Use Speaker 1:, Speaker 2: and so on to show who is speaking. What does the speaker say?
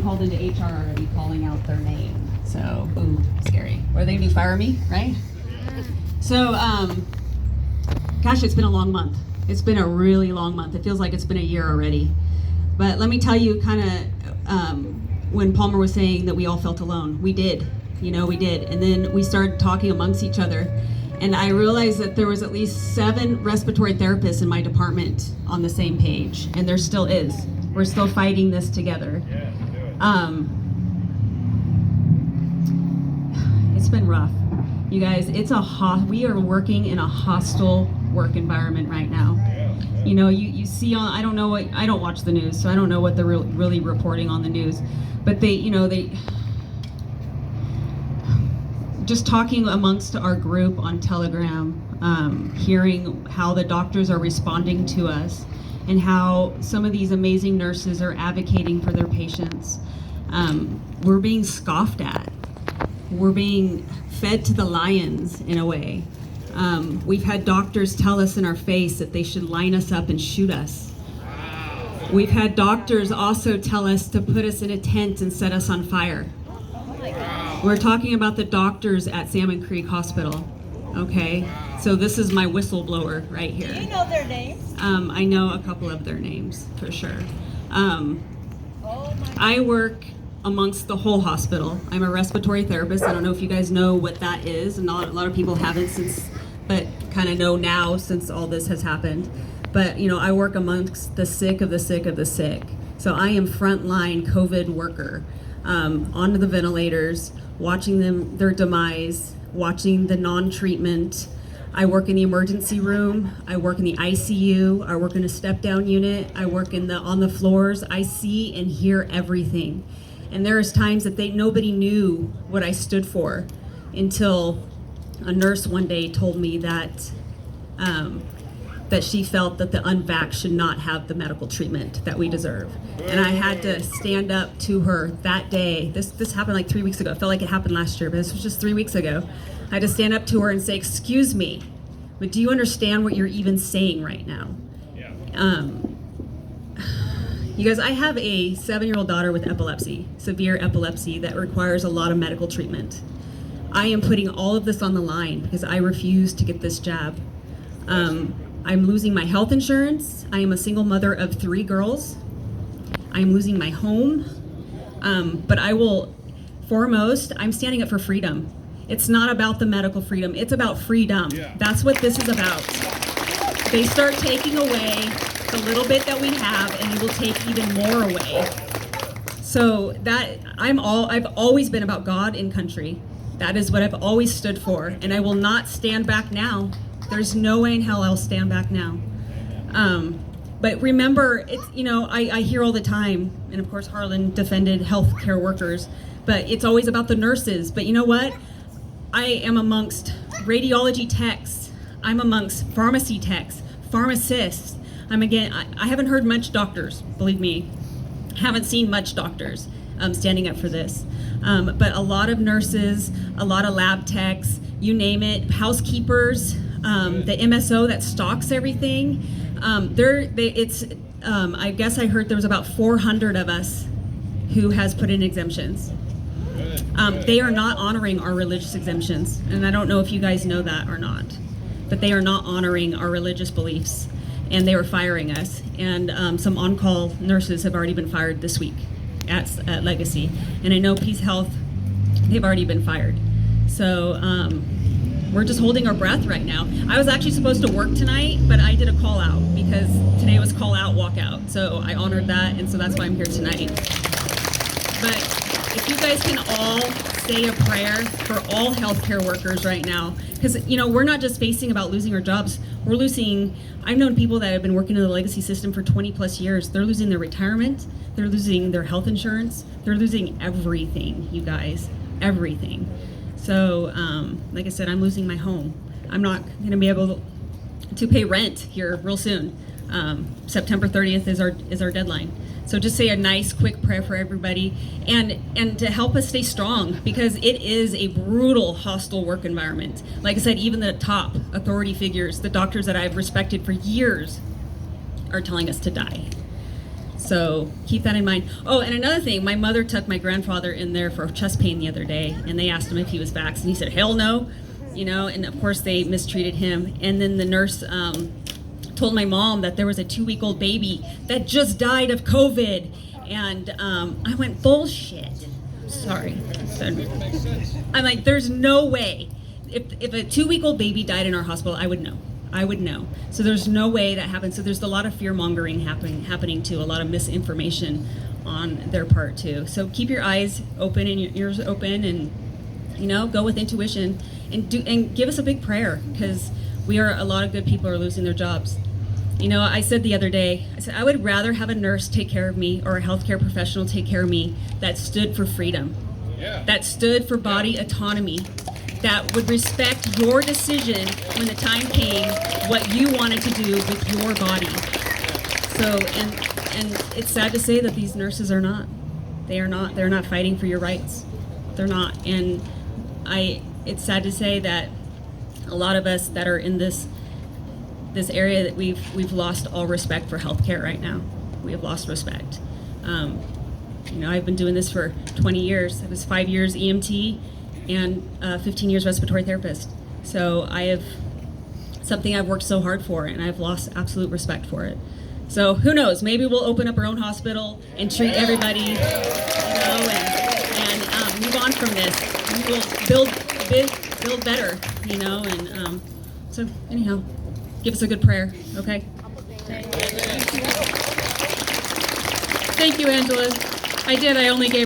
Speaker 1: been called into HR already calling out their name. So, ooh, scary. What are they gonna do, fire me, right? So, gosh, it's been a long month. It's been a really long month. It feels like it's been a year already. But let me tell you kind of, when Palmer was saying that we all felt alone, we did, we did. And then we started talking amongst each other. And I realized that there was at least 7 respiratory therapists in my department on the same page. And there still is. We're still fighting this together. It's been rough. You guys, we are working in a hostile work environment right now. You see on, I don't watch the news, so I don't know what they're really reporting on the news. But they just talking amongst our group on Telegram, hearing how the doctors are responding to us and how some of these amazing nurses are advocating for their patients. We're being scoffed at. We're being fed to the lions in a way. We've had doctors tell us in our face that they should line us up and shoot us. We've had doctors also tell us to put us in a tent and set us on fire. We're talking about the doctors at Salmon Creek Hospital, okay? So this is my whistleblower right here.
Speaker 2: Do you know their names?
Speaker 1: I know a couple of their names, for sure. I work amongst the whole hospital. I'm a respiratory therapist. I don't know if you guys know what that is, and a lot of people haven't but kind of know now since all this has happened. But I work amongst the sick of the sick of the sick. So I am frontline COVID worker, onto the ventilators, watching their demise, watching the non-treatment. I work in the emergency room. I work in the ICU. I work in a step-down unit. I work on the floors. I see and hear everything. And there is times that nobody knew what I stood for until a nurse one day told me that that she felt that the unvaxxed should not have the medical treatment that we deserve. And I had to stand up to her that day. This happened like 3 weeks ago. It felt like it happened last year, but this was just 3 weeks ago. I had to stand up to her and say, "Excuse me, but do you understand what you're even saying right now?" Yeah. You guys, I have a 7-year-old daughter with epilepsy, severe epilepsy that requires a lot of medical treatment. I am putting all of this on the line because I refuse to get this jab. I'm losing my health insurance. I am a single mother of 3 girls. I'm losing my home. But I'm standing up for freedom. It's not about the medical freedom. It's about freedom. Yeah. That's what this is about. They start taking away the little bit that we have, and they will take even more away. So I've always been about God and country. That is what I've always stood for, and I will not stand back now. There's no way in hell I'll stand back now. But remember, I hear all the time, and of course Harlan defended healthcare workers, but it's always about the nurses. But you know what? I am amongst radiology techs. I'm amongst pharmacy techs, pharmacists. I haven't heard much doctors, believe me. Haven't seen much doctors standing up for this. But a lot of nurses, a lot of lab techs, you name it, housekeepers, the MSO that stocks everything. I guess I heard there was about 400 of us who has put in exemptions. They are not honoring our religious exemptions. And I don't know if you guys know that or not, but they are not honoring our religious beliefs. And they were firing us. And some on-call nurses have already been fired this week at Legacy. And I know Peace Health, they've already been fired. So we're just holding our breath right now. I was actually supposed to work tonight, but I did a call out because today was call out, walk out. So I honored that, and so that's why I'm here tonight. But if you guys can all say a prayer for all healthcare workers right now, because we're not just facing about losing our jobs. I've known people that have been working in the Legacy system for 20 plus years. They're losing their retirement, they're losing their health insurance, they're losing everything, you guys, everything. So, like I said, I'm losing my home. I'm not gonna be able to pay rent here real soon. September 30th is our deadline. So just say a nice quick prayer for everybody and to help us stay strong, because it is a brutal, hostile work environment. Like I said, even the top authority figures, the doctors that I've respected for years, are telling us to die. So keep that in mind. Oh, and another thing, my mother took my grandfather in there for chest pain the other day, and they asked him if he was vaxxed, and he said, hell no. And of course they mistreated him. And then the nurse told my mom that there was a 2-week-old baby that just died of COVID. And I went, bullshit. Sorry. I'm like, there's no way. If a 2-week-old baby died in our hospital, I would know. I would know. So there's no way that happens. So there's a lot of fear mongering happening too, a lot of misinformation on their part too. So keep your eyes open and your ears open, and go with intuition, and give us a big prayer, because a lot of good people are losing their jobs. I said the other day, I would rather have a nurse take care of me or a healthcare professional take care of me that stood for freedom, that stood for body autonomy, that would respect your decision when the time came, what you wanted to do with your body. So, and it's sad to say that these nurses are not. They're not fighting for your rights. They're not. And it's sad to say that a lot of us that are in this area, that we've lost all respect for healthcare right now. We have lost respect. I've been doing this for 20 years. I was 5 years EMT and 15 years respiratory therapist. So something I've worked so hard for, and I've lost absolute respect for it. So who knows? Maybe we'll open up our own hospital and treat everybody, and move on from this. We will build better, and so anyhow, give us a good prayer, okay?
Speaker 2: Thank you, Angela. I only gave